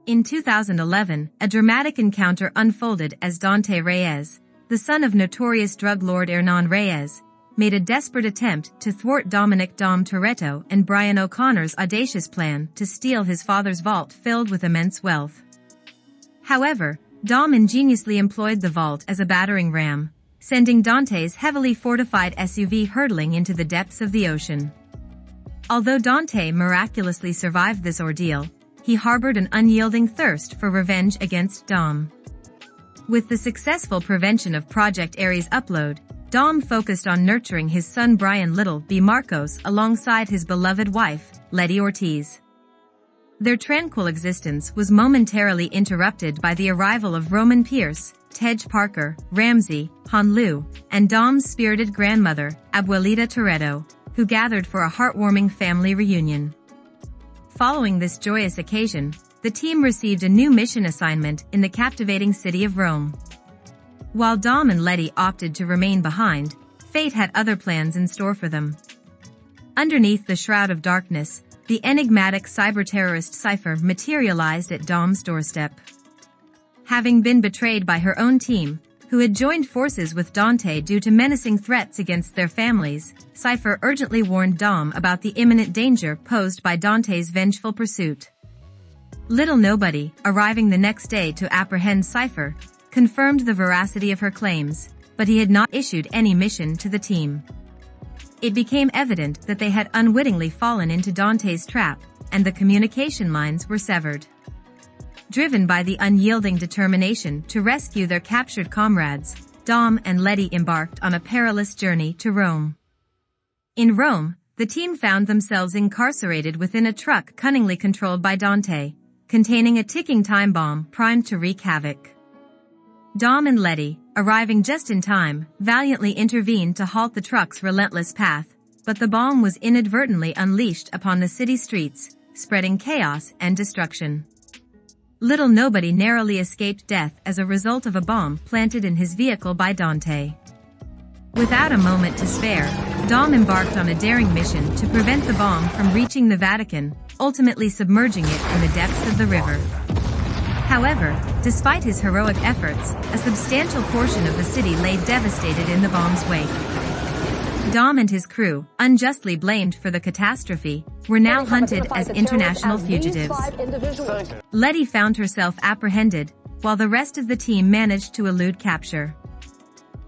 In 2011, a dramatic encounter unfolded as Dante Reyes, the son of notorious drug lord Hernan Reyes, made a desperate attempt to thwart Dominic "Dom" Toretto and Brian O'Connor's audacious plan to steal his father's vault filled with immense wealth. However, Dom ingeniously employed the vault as a battering ram, sending Dante's heavily fortified SUV hurtling into the depths of the ocean. Although Dante miraculously survived this ordeal, he harbored an unyielding thirst for revenge against Dom. With the successful prevention of Project Ares upload, Dom focused on nurturing his son Brian "Little B" Marcos alongside his beloved wife, Letty Ortiz. Their tranquil existence was momentarily interrupted by the arrival of Roman Pierce, Tej Parker, Ramsey, Honlu, and Dom's spirited grandmother, Abuelita Toretto, who gathered for a heartwarming family reunion. Following this joyous occasion, the team received a new mission assignment in the captivating city of Rome. While Dom and Letty opted to remain behind, fate had other plans in store for them. Underneath the shroud of darkness, the enigmatic cyber-terrorist Cypher materialized at Dom's doorstep. Having been betrayed by her own team, who had joined forces with Dante due to menacing threats against their families, Cypher urgently warned Dom about the imminent danger posed by Dante's vengeful pursuit. Little Nobody, arriving the next day to apprehend Cypher, confirmed the veracity of her claims, but he had not issued any mission to the team. It became evident that they had unwittingly fallen into Dante's trap, and the communication lines were severed. Driven by the unyielding determination to rescue their captured comrades, Dom and Letty embarked on a perilous journey to Rome. In Rome, the team found themselves incarcerated within a truck cunningly controlled by Dante, containing a ticking time bomb primed to wreak havoc. Dom and Letty, arriving just in time, valiantly intervened to halt the truck's relentless path, but the bomb was inadvertently unleashed upon the city streets, spreading chaos and destruction. Little Nobody narrowly escaped death as a result of a bomb planted in his vehicle by Dante. Without a moment to spare, Dom embarked on a daring mission to prevent the bomb from reaching the Vatican, ultimately submerging it in the depths of the river. However, despite his heroic efforts, a substantial portion of the city lay devastated in the bomb's wake. Dom and his crew, unjustly blamed for the catastrophe, were now hunted as international fugitives. Letty found herself apprehended, while the rest of the team managed to elude capture.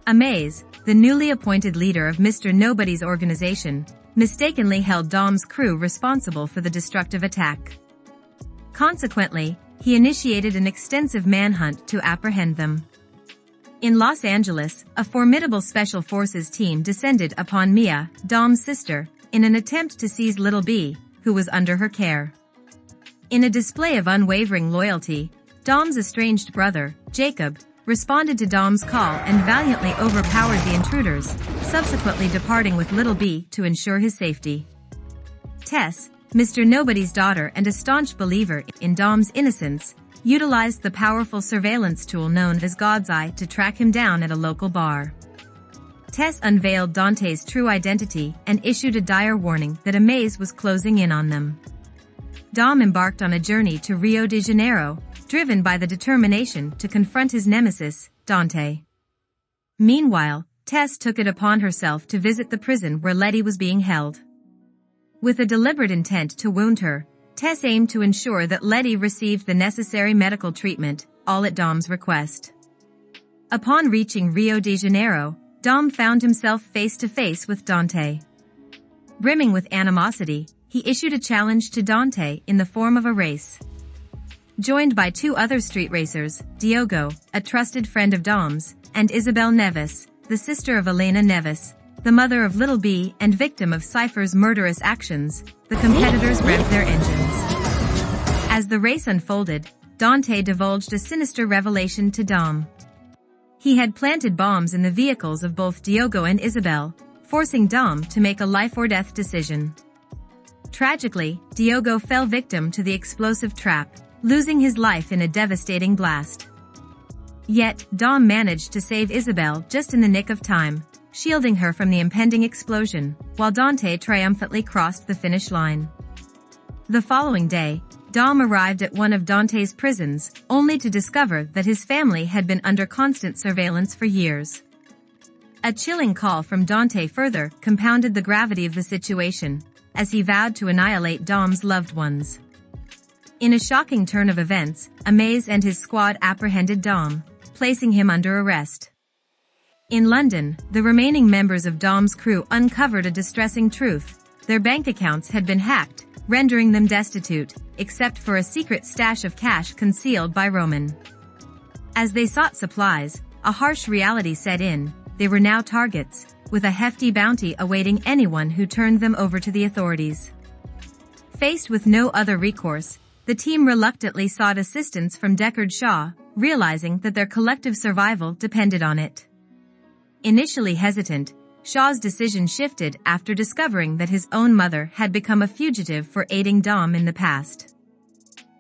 Amaze, the newly appointed leader of Mr. Nobody's organization, mistakenly held Dom's crew responsible for the destructive attack. Consequently, he initiated an extensive manhunt to apprehend them. In Los Angeles, a formidable special forces team descended upon Mia, Dom's sister, in an attempt to seize Little B, who was under her care. In a display of unwavering loyalty, Dom's estranged brother, Jacob, responded to Dom's call and valiantly overpowered the intruders, subsequently departing with Little B to ensure his safety. Tess, Mr. Nobody's daughter and a staunch believer in Dom's innocence, utilized the powerful surveillance tool known as God's Eye to track him down at a local bar. Tess unveiled Dante's true identity and issued a dire warning that Amaze was closing in on them. Dom embarked on a journey to Rio de Janeiro, driven by the determination to confront his nemesis, Dante. Meanwhile, Tess took it upon herself to visit the prison where Letty was being held. With a deliberate intent to wound her, Tess aimed to ensure that Letty received the necessary medical treatment, all at Dom's request. Upon reaching Rio de Janeiro, Dom found himself face to face with Dante. Brimming with animosity, he issued a challenge to Dante in the form of a race. Joined by two other street racers, Diogo, a trusted friend of Dom's, and Isabel Neves, the sister of Elena Neves, the mother of Little B and victim of Cypher's murderous actions, the competitors revved their engines. As the race unfolded, Dante divulged a sinister revelation to Dom. He had planted bombs in the vehicles of both Diogo and Isabel, forcing Dom to make a life-or-death decision. Tragically, Diogo fell victim to the explosive trap, losing his life in a devastating blast. Yet, Dom managed to save Isabel just in the nick of time, shielding her from the impending explosion, while Dante triumphantly crossed the finish line. The following day, Dom arrived at one of Dante's prisons, only to discover that his family had been under constant surveillance for years. A chilling call from Dante further compounded the gravity of the situation, as he vowed to annihilate Dom's loved ones. In a shocking turn of events, Amaze and his squad apprehended Dom, placing him under arrest. In London, the remaining members of Dom's crew uncovered a distressing truth: their bank accounts had been hacked, rendering them destitute, except for a secret stash of cash concealed by Roman. As they sought supplies, a harsh reality set in: they were now targets, with a hefty bounty awaiting anyone who turned them over to the authorities. Faced with no other recourse, the team reluctantly sought assistance from Deckard Shaw, realizing that their collective survival depended on it. Initially hesitant, Shaw's decision shifted after discovering that his own mother had become a fugitive for aiding Dom in the past.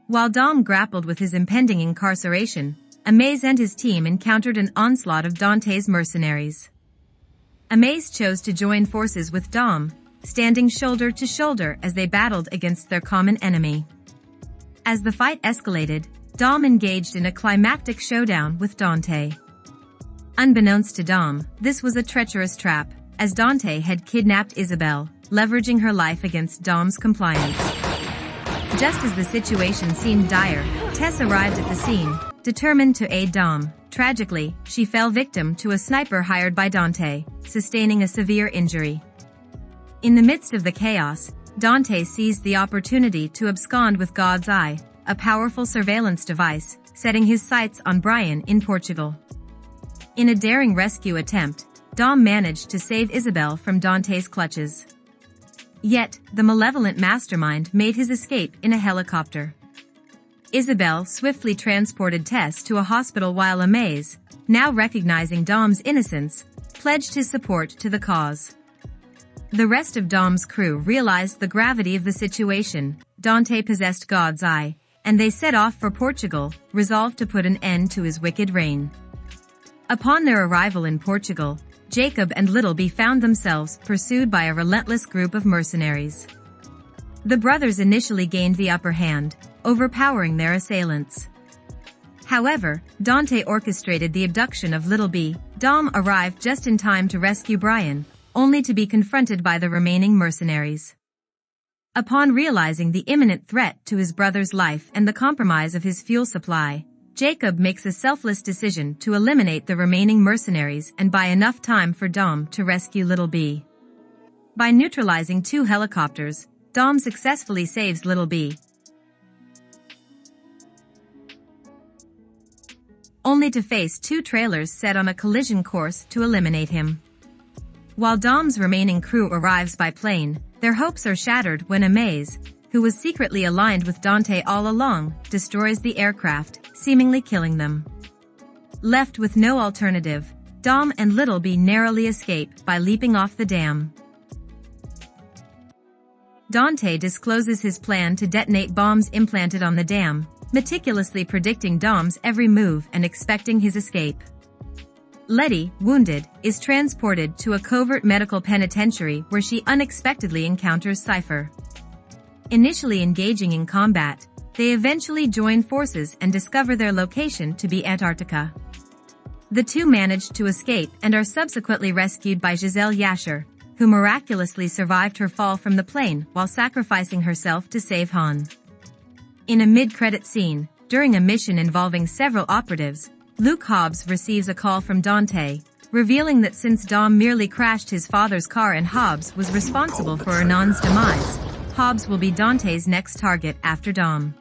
While Dom grappled with his impending incarceration, Amaze and his team encountered an onslaught of Dante's mercenaries. Amaze chose to join forces with Dom, standing shoulder to shoulder as they battled against their common enemy. As the fight escalated, Dom engaged in a climactic showdown with Dante. Unbeknownst to Dom, this was a treacherous trap, as Dante had kidnapped Isabel, leveraging her life against Dom's compliance. Just as the situation seemed dire, Tess arrived at the scene, determined to aid Dom. Tragically, she fell victim to a sniper hired by Dante, sustaining a severe injury. In the midst of the chaos, Dante seized the opportunity to abscond with God's Eye, a powerful surveillance device, setting his sights on Brian in Portugal. In a daring rescue attempt, Dom managed to save Isabel from Dante's clutches. Yet, the malevolent mastermind made his escape in a helicopter. Isabel swiftly transported Tess to a hospital while Amaze, now recognizing Dom's innocence, pledged his support to the cause. The rest of Dom's crew realized the gravity of the situation. Dante possessed God's Eye, and they set off for Portugal, resolved to put an end to his wicked reign. Upon their arrival in Portugal, Jacob and Littleby found themselves pursued by a relentless group of mercenaries. The brothers initially gained the upper hand, overpowering their assailants. However, Dante orchestrated the abduction of Littleby. Dom arrived just in time to rescue Brian, only to be confronted by the remaining mercenaries. Upon realizing the imminent threat to his brother's life and the compromise of his fuel supply, Jacob makes a selfless decision to eliminate the remaining mercenaries and buy enough time for Dom to rescue Littleby. By neutralizing 2 helicopters, Dom successfully saves Littleby, only to face 2 trailers set on a collision course to eliminate him. While Dom's remaining crew arrives by plane, their hopes are shattered when Amaze, who was secretly aligned with Dante all along, destroys the aircraft, seemingly killing them. Left with no alternative, Dom and Littleby narrowly escape by leaping off the dam. Dante discloses his plan to detonate bombs implanted on the dam, meticulously predicting Dom's every move and expecting his escape. Letty, wounded, is transported to a covert medical penitentiary where she unexpectedly encounters Cypher. Initially engaging in combat, they eventually join forces and discover their location to be Antarctica. The two manage to escape and are subsequently rescued by Giselle Yasher, who miraculously survived her fall from the plane while sacrificing herself to save Han. In a mid-credit scene, during a mission involving several operatives, Luke Hobbs receives a call from Dante, revealing that since Dom merely crashed his father's car and Hobbs was responsible for Anand's demise, Hobbs will be Dante's next target after Dom.